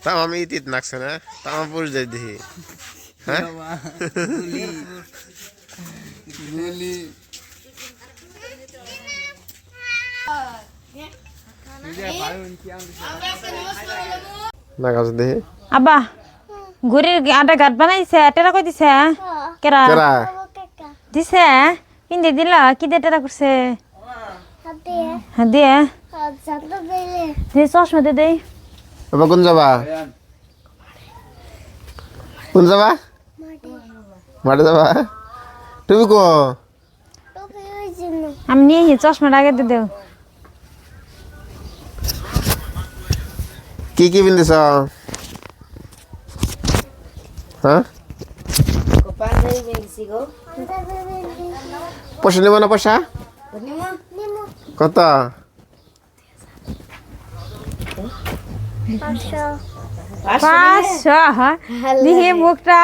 তাও আমি ইতিত নাকছে না তাও আমি পুষ যাই দেখি হ্যাঁ না কাজ দেখি আব্বা ঘুরির আটা গাত বানাইছে টেরা কই দিছে কেরা কেরা দিছে কিনতে দিলা কি দিয়ে টেরা করছে হ্যাঁ দিয়ে দে চশমা দে দেই বাবা কোন যাবা মাঠে যাবা তুমি কো আমি নিয়ে চশমাটা আগে দিয়ে দেও কি পিন্ধিছ হ্যাঁ পয়সা নিব না পয়সা কত 500 দিহি মুখটা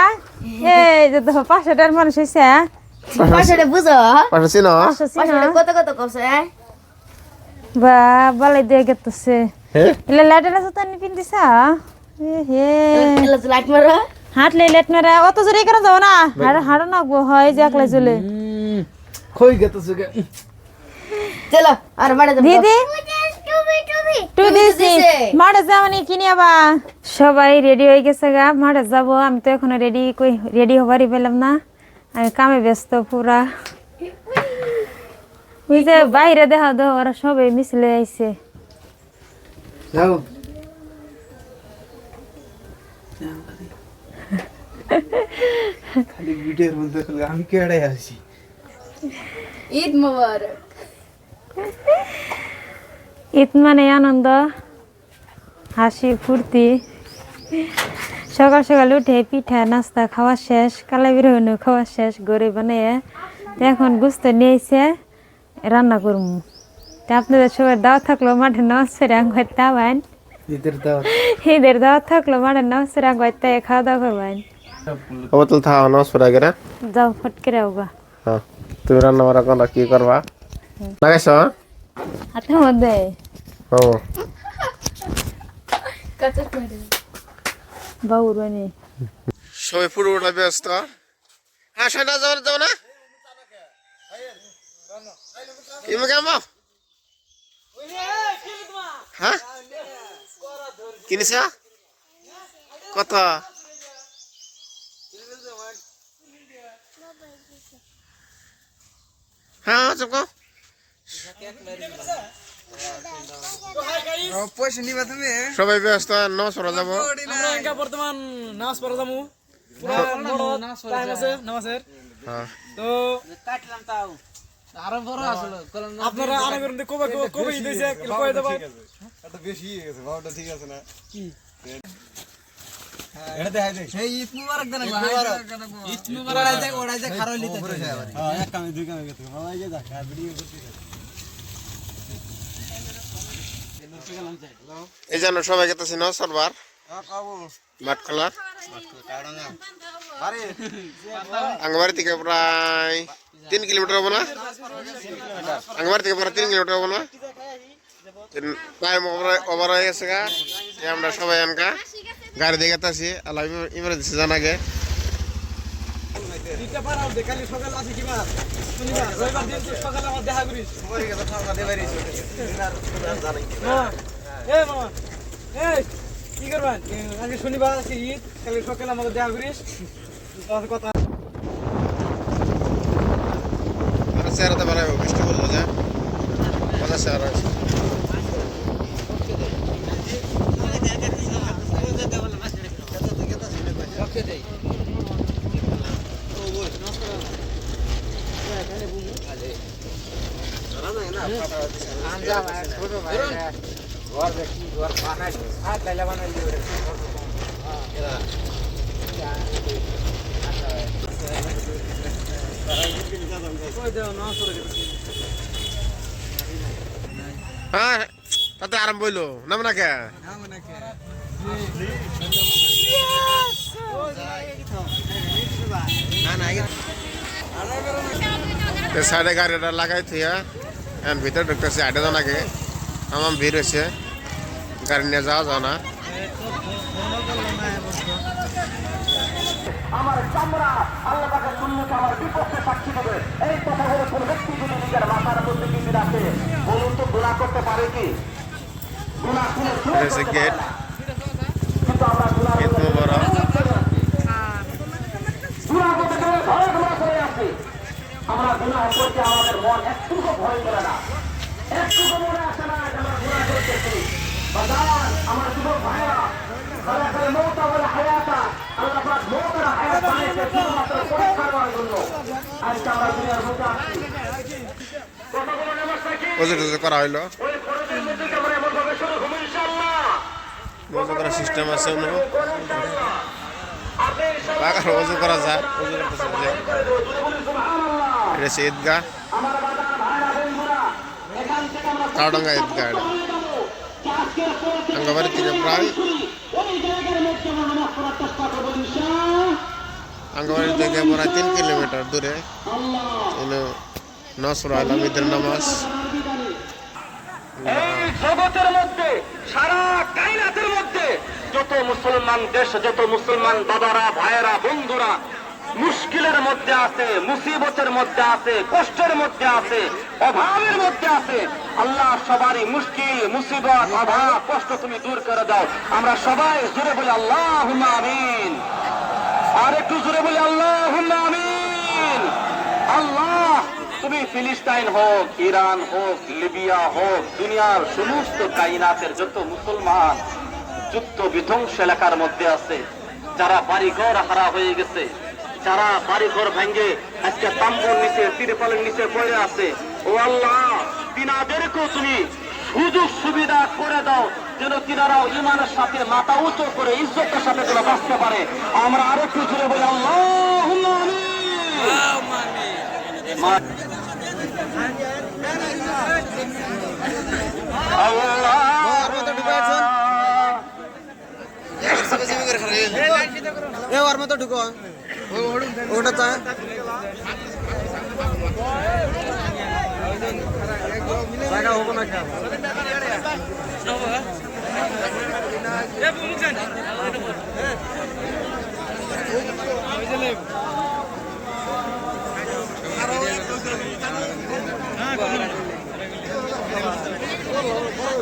এই যে তো 500 টাকার মানুষ হইছে পাশে বুঝো পয়সা চিনো 500 কত কত করছে বা বালাই দিয়ে গেতেছে হ্যাঁ এলে লাইটের আছে তো নি পিন্দিছা হে লাইট মারো হাঁটলে লেট মেরা অত জোরে কেন যাও না হাড় না গো হয় যে একলাই চলে কই গেতেছে চলো আর মারে দিদি টু দিছি মাঠে যাওয়ানি কিনে আবা সবাই রেডি হয়ে গেছে গা মাঠে যাবো আমি তো এখনো রেডি হবারই পেলাম না আমি কামে ব্যস্ত পুরা ওই যে বাইরে দেখা দাও ওরা সবাই মিছিলে আইছে যাও খালি ভিডিওর মধ্যে আমি কেড়ে আসি ঈদ মোবারক ঈদ মানে আনন্দ হাসি ফুর্তি সকাল সকাল উঠে পিঠা নাস্তা খাওয়া শেষ কালাই বিরহন খাওয়া শেষ গড়ে বানিয়ে এখন গুস্ত নিয়েছে রান্না করবো তা আপনাদের সবাই দাওয়াত থাকলো মাঠে নামাজ পড়ে আঙ্গাইতে যাবেন ঈদের দাওয়াত থাকলো মাঠে নামাজ পড়ে আঙ্গাইতে খাওয়া দাওয়া করবেন অবতল থাও নামাজ পড়া গেরা যাও ফটকে রাখবা হ্যাঁ তুমি রান্না বাড়া কোনটা কি করবা লাগাইছ হাতের মধ্যে ও বাবুর বানি সবাই পুরোটা ব্যস্ত হ্যাঁ সেটা যাবো না ইমে কেমন হ্যাঁ কিনিস কত হ্যাঁ চুপ পয়সা নিবা তুমি সবাই ব্যস্ত নামাজ পড়া যাবো আমরা বর্তমান নামাজ পড়া যাবো পুরা টাইম আছে নামাজের হ্যাঁ তো কাটলাম তাও আরো বড় আসলে আপনারা আরো করুন কবে দিয়েছে কই দেব এটা বেশি হয়ে গেছে ভাবটা ঠিক আছে না কি এটা দেখাই দে এই ঈদ মুবারক দেন ঈদ মুবারক ওড়াই যা খারো লিতে হ্যাঁ এক কামে দুই কামে গেছে ভাই যা দেখা ভিডিও করতে এই জন্য সবাই গেতেছি না সরবার মাঠ খোলা আঙ্গবাড়ি থেকে প্রায় 3 কিলোমিটার হবো না আঙ্গবাড়ি থেকে প্রায় 3 কিলোমিটার হবো না টাইম ওভার হয়ে গেছে গা আমরা সবাই আনকা গাড়ি দিয়ে গেতেছি আল্লাহ ইমার্জেন্সি জানাগে কালি সকাল আছে কি বার শনিবার রবিবার দিন তো সকালে আমার দেখা করিস সবাই কথা খাওয়া দে বাইরে এ মামা এই কি করবেন আজকে শনিবার আছে ঈদ কালি সকালে আমাকে দেখা করিস কথা আর চেহারাতে বানাবো বৃষ্টি বললো যে মজা চেহারা আছে হ্যাঁ তাতে আরাম বইলো নাম না কে সাইডে গাড়িটা লাগাই থুয়া এখন ভিতরে ঢুকতেছে আটে জনাকে আমার ভিড় হয়েছে গাড়ি নিয়ে যাওয়া যাও না আমার চামড়া আল্লাহ তাকে শূন্যকে আমার বিপক্ষে সাক্ষী দেবে। এই কথাগুলো কোন ব্যক্তি যদি নিজের মাথার মধ্যে কিছু রাখে, বলুন তো গুনাহ করতে পারে কি? গুনাহ কোনো এটা হচ্ছে গেট, কিন্তু আমরা গুনাহ গেট মোবারক। গুনাহ করতে গেলে ভয়ে ভয়ে করে আসি। আমরা গুনাহ করতে আমাদের মন একটুকু ভয় করে না, একটুকু মনে আসে না যে আমরা গুনাহ করতেছি। বাজার আমার যুবক ভাইরা, তারা করে মৌতা বলে হায়াতা, আল্লাহ পাক মৌতের হায়াত বানিয়েছে শুধুমাত্র পরীক্ষা করার জন্য। আজকে আমরা দুনিয়ার মধ্যে আছি, কতগুলো নমস্কার কি ওজু টুজু করা হইলো, ওই ফরজের মধ্যে আমরা এমন ভাবে শুরু হবো ইনশাআল্লাহ। ওজু করার সিস্টেম আছে অন্য ইনশাআল্লাহ আপনি পাকার ওজু করা যায়। ওজু করতেছে যে সুবহানাল্লাহ। এটা হচ্ছে ঈদগাহ, আমার বাজার ভাইরা বন্ধুরা, এখান থেকে আমরা কাউডাঙ্গা ঈদগাহ। এটা আজকের পরে থেকে আঙ্গাবাড়ি থেকে প্রায় ওই জায়গার মধ্যে আমরা নামাজ পড়ার চেষ্টা করবো ইনশাআল্লাহ। আঙ্গাবাড়ি থেকে প্রায় 3 কিলোমিটার দূরে নসর আলম ঈদের নামাজ। এই জগতের মধ্যে, সারা কায়নাতের মধ্যে যত মুসলমান দেশ, যত মুসলমান দাদারা, ভাইয়েরা, বন্ধুরা মুশকিলের মধ্যে আছে, মুসিবতের মধ্যে আছে, কষ্টের মধ্যে আছে, অভাবের মধ্যে আছে, আল্লাহ সবারই মুশকিল, মুসিবত, অভাব, কষ্ট তুমি দূর করে দাও। আমরা সবাই জোরে বলি আল্লাহুম্মা আমিন। আর একটু জোরে বলি আল্লাহুম্মা আমিন। আল্লাহ তুমি ফিলিস্তাইন হোক, ইরান হোক, লিবিয়া হোক, দুনিয়ার সমস্ত কায়নাতের যত মুসলমান যুদ্ধ বিধ্বংস এলাকার মধ্যে আছে, যারা বাড়িঘর হারা হয়ে গেছে, যারা বাড়িঘর ভেঙে আজকে তাম্বুর নিচে, তিরপালের নিচে পড়ে আছে, ও আল্লাহ তিনাদেরকেও তুমি সুযোগ সুবিধা করে দাও, যেন তিনারাও ইমানের সাথে মাথা উঁচু করে ইজ্জতের সাথে যেন বাঁচতে পারে। আমরা আরেকটু জুড়ে বলি আল্লাহুম্মা আমিন। ওর মতো ঢুকো ওটা তা জায়গা হবো না কেন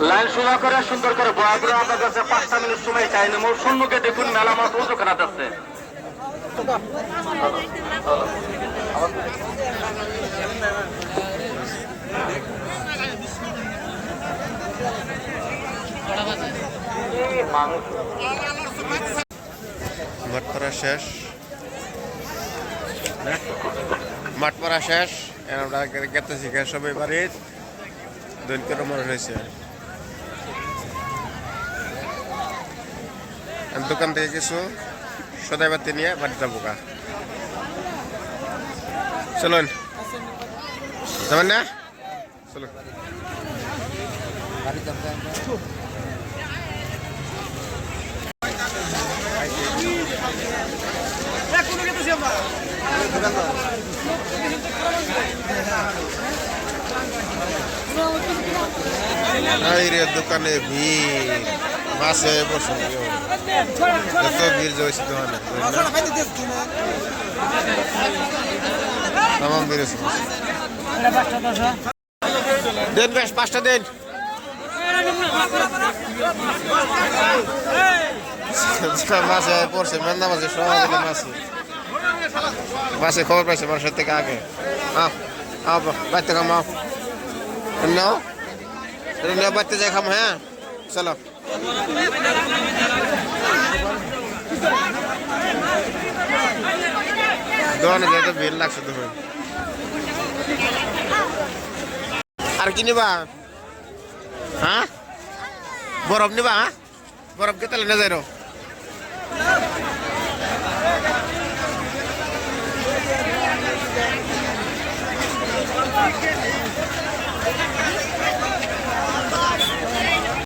লাইন সোজা করে সুন্দর করে বয়াগুলো আপনার কাছে 5 মিনিট সময় চাই না। মোর সন্মুখে দেখুন মেলা মত উঁচু করা যাচ্ছে। মাঠ পড়া শেষ, মাঠ পড়া শেষ। আমরা গেতেছি সবাই বাড়ির দৈনিকের মনে হয়েছে। দোকান থেকে কিছু সদাই বাতি নিয়ে বাড়ি যাবো গা। চলুন যাবেন না, চলুন। দোকানে ভিড়, বাসে বসে এত ভিড় জয়েছে দোকানে, তামাম বেড়েছে। দেন বেশ 5টা দেন। মাসে পড়ছে মেন্দা মাসে সবাই মাসে বাসে খবর পাইছে মানুষের থেকে আগে। বাড়িতে খামাও নাও, বাড়িতে যাই খাম। হ্যাঁ চলো। দোকানে যেতে ভিড় লাগছে তো। আর কি নিবা? হ্যাঁ বরফ নিবা? হ্যাঁ বরফ কে তাহলে না যাই রো।